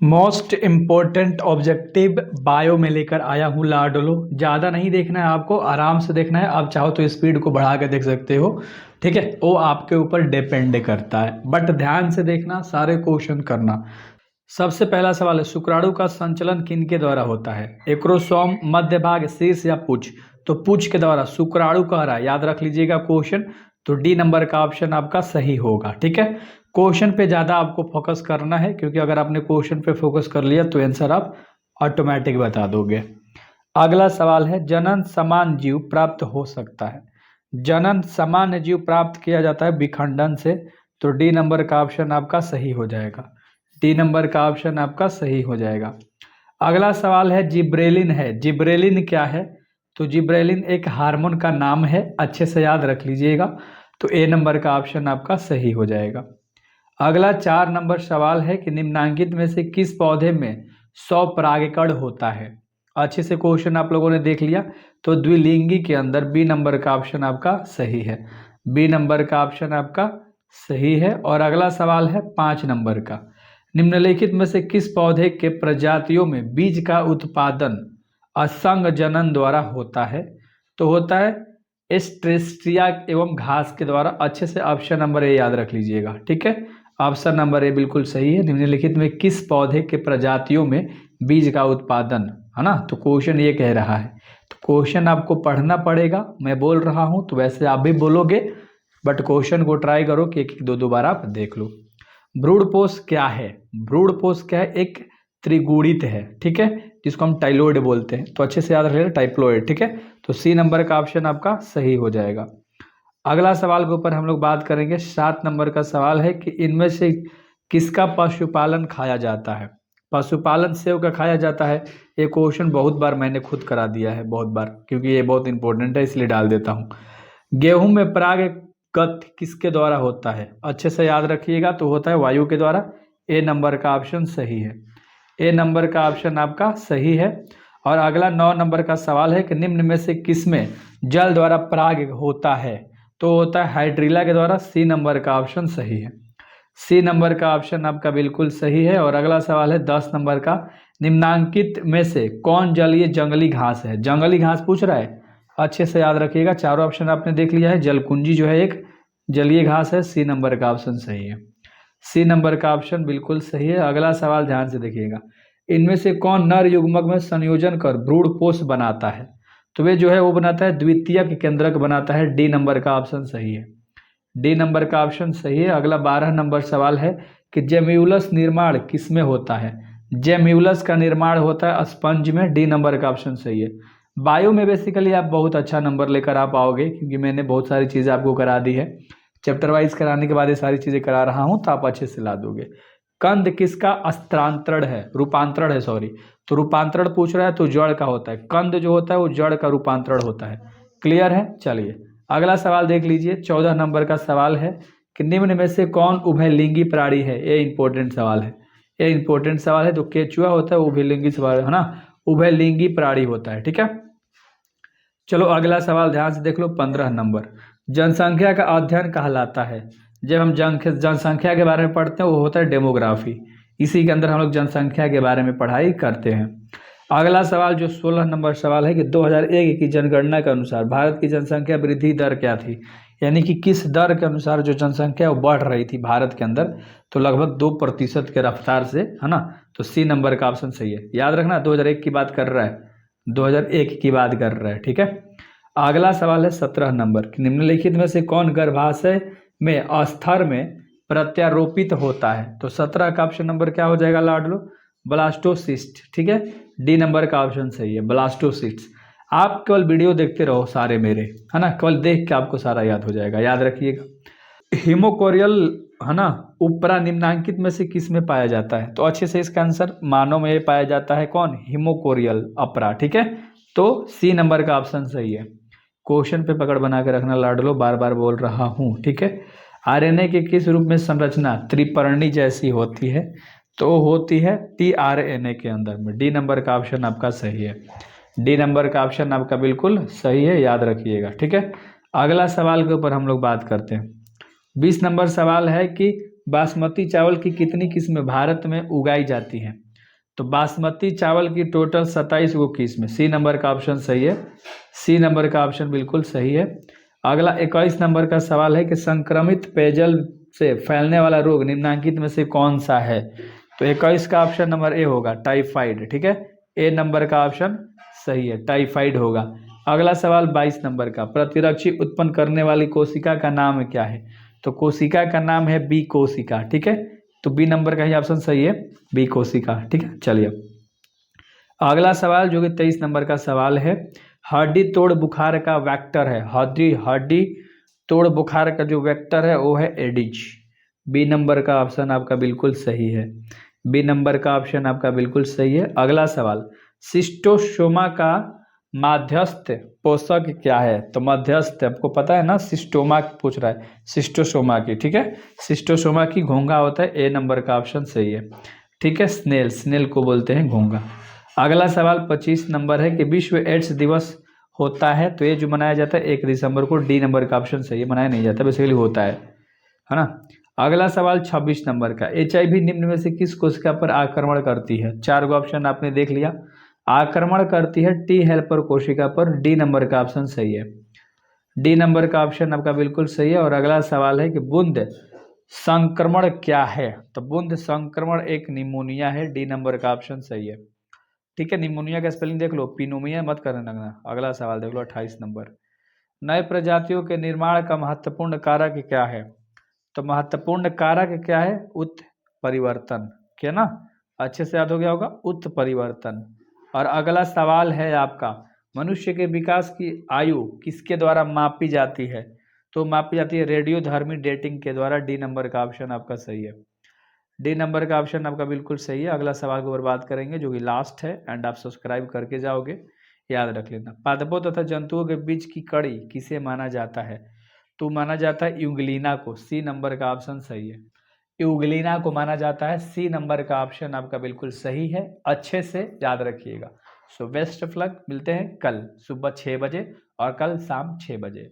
Most important objective bio में लेकर आया हूँ लाडलो। ज़्यादा नहीं देखना है आपको, आराम से देखना है। आप चाहो तो स्पीड को बढ़ा के देख सकते हो, ठीक है, वो आपके ऊपर डिपेंड करता है, बट ध्यान से देखना, सारे क्वेश्चन करना। सबसे पहला सवाल है, शुक्राणु का संचलन किनके द्वारा होता है? एक्रोसोम, मध्य भाग, शीर्ष या पूछ? तो पूछ के द्वारा शुक्राणु कह रहा है, याद रख लीजिएगा क्वेश्चन। तो डी नंबर का ऑप्शन आपका सही होगा, ठीक है। क्वेश्चन पे ज़्यादा आपको फोकस करना है, क्योंकि अगर आपने क्वेश्चन पे फोकस कर लिया तो आंसर आप ऑटोमेटिक बता दोगे। अगला सवाल है, जनन समान जीव प्राप्त हो सकता है? जनन सामान्य जीव प्राप्त किया जाता है विखंडन से। तो डी नंबर का ऑप्शन आपका सही हो जाएगा। डी नंबर का ऑप्शन आपका सही हो जाएगा। अगला सवाल है, जिब्रेलिन है। जिब्रेलिन क्या है? तो जिब्रेलिन एक हार्मोन का नाम है, अच्छे से याद रख लीजिएगा। तो ए नंबर का ऑप्शन आपका सही हो जाएगा। अगला 4 नंबर सवाल है कि निम्नांकित में से किस पौधे में 100 परागकण होता है? अच्छे से क्वेश्चन आप लोगों ने देख लिया। तो द्विलिंगी के अंदर बी नंबर का ऑप्शन आपका सही है। बी नंबर का ऑप्शन आपका सही है। और अगला सवाल है 5 नंबर का, निम्नलिखित में से किस पौधे के प्रजातियों में बीज का उत्पादन असंग जनन द्वारा होता है? तो होता है एस्ट्रेस्टिया एवं घास के द्वारा। अच्छे से ऑप्शन नंबर ए याद रख लीजिएगा, ठीक है। ऑप्शन नंबर ए बिल्कुल सही है। निम्नलिखित में किस पौधे के प्रजातियों में बीज का उत्पादन, है ना, तो क्वेश्चन ये कह रहा है। तो क्वेश्चन आपको पढ़ना पड़ेगा, मैं बोल रहा हूँ तो वैसे आप भी बोलोगे, बट क्वेश्चन को ट्राई करो कि एक दो बार आप देख लो। भ्रूणपोष क्या है? भ्रूणपोष क्या है? एक त्रिगुणित है, ठीक है, जिसको हम टाइलोइड बोलते हैं। तो अच्छे से याद रखिएगा, टाइप्लोइड, ठीक है। तो सी नंबर का ऑप्शन आपका सही हो जाएगा। अगला सवाल के ऊपर हम लोग बात करेंगे। 7 नंबर का सवाल है कि इनमें से किसका पशुपालन खाया जाता है? पशुपालन सेव का खाया जाता है। ये क्वेश्चन बहुत बार मैंने खुद करा दिया है, बहुत बार, क्योंकि ये बहुत इंपॉर्टेंट है, इसलिए डाल देता हूँ। गेहूं में परागगत किसके द्वारा होता है? अच्छे से याद रखिएगा, तो होता है वायु के द्वारा। ए नंबर का ऑप्शन सही है। ए नंबर का ऑप्शन आपका सही है। और अगला 9 नंबर का सवाल है कि निम्न में से किसमें जल द्वारा पराग होता है? तो होता है हाइड्रिला के द्वारा। सी नंबर का ऑप्शन सही है। सी नंबर का ऑप्शन आपका बिल्कुल सही है। और अगला सवाल है 10 नंबर का, निम्नांकित में से कौन जलीय जंगली घास है? जंगली घास पूछ रहा है, अच्छे से याद रखिएगा। चारों ऑप्शन आपने देख लिया है। जलकुंजी जो है एक जलीय घास है। सी नंबर का ऑप्शन सही है। सी नंबर का ऑप्शन बिल्कुल सही है। अगला सवाल ध्यान से देखिएगा, इनमें से कौन नर युग्मक में संयोजन कर भ्रूणपोष बनाता है? तो वे जो है वो बनाता है द्वितीयक केंद्रक बनाता है। डी नंबर का ऑप्शन सही है। डी नंबर का ऑप्शन सही है। अगला 12 नंबर सवाल है कि जेम्यूलस निर्माण किसमें होता है? जेम्यूलस का निर्माण होता है स्पंज में। डी नंबर का ऑप्शन सही है। बायो में बेसिकली आप बहुत अच्छा नंबर लेकर आ पाओगे, क्योंकि मैंने बहुत सारी चीज़ें आपको करा दी है। चैप्टर वाइज कराने के बाद ये सारी चीज़ें करा रहा हूँ, तो आप अच्छे से ला दोगे। कंद किसका अस्त्रांतरण है, रूपांतरण है, सॉरी। तो रूपांतरण पूछ रहा है, तो जड़ का होता है। कंद जो होता है वो जड़ का रूपांतरण होता है। क्लियर है? चलिए अगला सवाल देख लीजिए। 14 नंबर का सवाल है कि निम्न में से कौन उभयलिंगी प्राणी है? ये इंपॉर्टेंट सवाल है। ये इंपॉर्टेंट सवाल है। तो केचुआ होता है उभयलिंगी सवाल, है ना, उभयलिंगी प्राणी होता है, ठीक है। चलो अगला सवाल ध्यान से देख लो। 15 नंबर, जनसंख्या का अध्ययन कहलाता है। जब हम जनसंख्या के बारे में पढ़ते हैं वो होता है डेमोग्राफी। इसी के अंदर हम लोग जनसंख्या के बारे में पढ़ाई करते हैं। अगला सवाल जो 16 नंबर सवाल है कि 2001 की जनगणना के अनुसार भारत की जनसंख्या वृद्धि दर क्या थी? यानी कि किस दर के अनुसार जो जनसंख्या वो बढ़ रही थी भारत के अंदर? तो लगभग 2% के रफ्तार से, है ना। तो सी नंबर का ऑप्शन सही है। याद रखना 2001 की बात कर रहा है, 2001 की बात कर रहा है, ठीक है। अगला सवाल है 17 नंबर, निम्नलिखित में से कौन गर्भाशय में अस्तर में प्रत्यारोपित होता है? तो 17 का ऑप्शन नंबर क्या हो जाएगा लाडलो? ब्लास्टोसिस्ट, ठीक है। डी नंबर का ऑप्शन सही है, ब्लास्टोसिस्ट। आप केवल वीडियो देखते रहो सारे मेरे, है ना, केवल देख के आपको सारा याद हो जाएगा, याद रखिएगा। हिमोकोरियल, है ना, उपरा निम्नांकित में से किस में पाया जाता है? तो अच्छे से इसका आंसर मानव में पाया जाता है। कौन? हिमोकोरियल अपरा, ठीक है। तो सी नंबर का ऑप्शन सही है। क्वेश्चन पे पकड़ बना के रखना लाडलो, बार बार बोल रहा हूँ, ठीक है। आरएनए के किस रूप में संरचना त्रिपर्णी जैसी होती है? तो होती है टीआरएनए के अंदर में। डी नंबर का ऑप्शन आपका सही है। डी नंबर का ऑप्शन आपका बिल्कुल सही है, याद रखिएगा, ठीक है। अगला सवाल के ऊपर हम लोग बात करते हैं। 20 नंबर सवाल है कि बासमती चावल की कितनी किस्में भारत में उगाई जाती हैं? तो बासमती चावल की टोटल 27 गो किस्म। सी नंबर का ऑप्शन सही है, सी नंबर का ऑप्शन बिल्कुल सही है। अगला 21 नंबर का सवाल है कि संक्रमित पेयजल से फैलने वाला रोग निम्नलिखित में से कौन सा है। तो 21 का ऑप्शन नंबर ए होगा, टाइफाइड। ठीक है, ए नंबर का ऑप्शन सही है, टाइफाइड होगा। अगला सवाल 22 नंबर का, प्रतिरक्षी उत्पन्न करने वाली कोशिका का नाम क्या है। तो कोशिका का नाम है बी कोशिका। ठीक है, तो बी नंबर का ही ऑप्शन सही है, बी कोशिका। ठीक है, चलिए अगला सवाल जो कि 23 नंबर का सवाल है, हड्डी तोड़ बुखार का वेक्टर है। हड्डी तोड़ बुखार का जो वेक्टर है वो है एडिज। बी नंबर का ऑप्शन आपका बिल्कुल सही है, बी नंबर का ऑप्शन आपका बिल्कुल सही है। अगला सवाल, सिस्टोसोमा का माध्यस्थ पोषक क्या है। तो मध्यस्थ आपको पता है ना, सिस्टोमा पूछ रहा है, सिस्टोसोमा की। ठीक है, सिस्टोसोमा की घोंघा होता है, ए नंबर का ऑप्शन सही है। ठीक है, स्नेल को बोलते हैं घोंघा। अगला सवाल 25 नंबर है कि विश्व एड्स दिवस होता है, तो ये जो मनाया जाता है 1 दिसंबर को, डी नंबर का ऑप्शन सही है, मनाया नहीं जाता, बेसिकली होता है ना। अगला सवाल 26 नंबर का, HIV निम्न में से किस कोशिका पर आक्रमण करती है। 4 गो ऑप्शन आपने देख लिया, आक्रमण करती है टी हेल्पर कोशिका पर, डी नंबर का ऑप्शन सही है, डी नंबर का ऑप्शन आपका बिल्कुल सही है। और अगला सवाल है कि बूंद संक्रमण क्या है। तो बूंद संक्रमण एक निमोनिया है, डी नंबर का ऑप्शन सही है। ठीक है, निमोनिया का स्पेलिंग देख लो, पिनोमिया मत करने लगना। अगला सवाल देख लो 28 नंबर, नए प्रजातियों के निर्माण का महत्वपूर्ण कारक क्या है। तो महत्वपूर्ण कारक क्या है, उत्परिवर्तन। क्या ना, अच्छे से याद हो गया होगा, उत्परिवर्तन। और अगला सवाल है आपका, मनुष्य के विकास की आयु किसके द्वारा मापी जाती है। तो मापी जाती है रेडियोधर्मी डेटिंग के द्वारा, डी नंबर का ऑप्शन आपका सही है, डी नंबर का ऑप्शन आपका बिल्कुल सही है। अगला सवाल को बर्बाद करेंगे जो कि लास्ट है, एंड आप सब्सक्राइब करके जाओगे, याद रख लेना। पादपों तथा जंतुओं के बीच की कड़ी किसे माना जाता है। तो माना जाता है यूग्लिना को, सी नंबर का ऑप्शन सही है, यूग्लिना को माना जाता है, सी नंबर का ऑप्शन आपका बिल्कुल सही है, अच्छे से याद रखिएगा। सो बेस्ट ऑफ लक, मिलते हैं कल सुबह 6 बजे और कल शाम 6 बजे।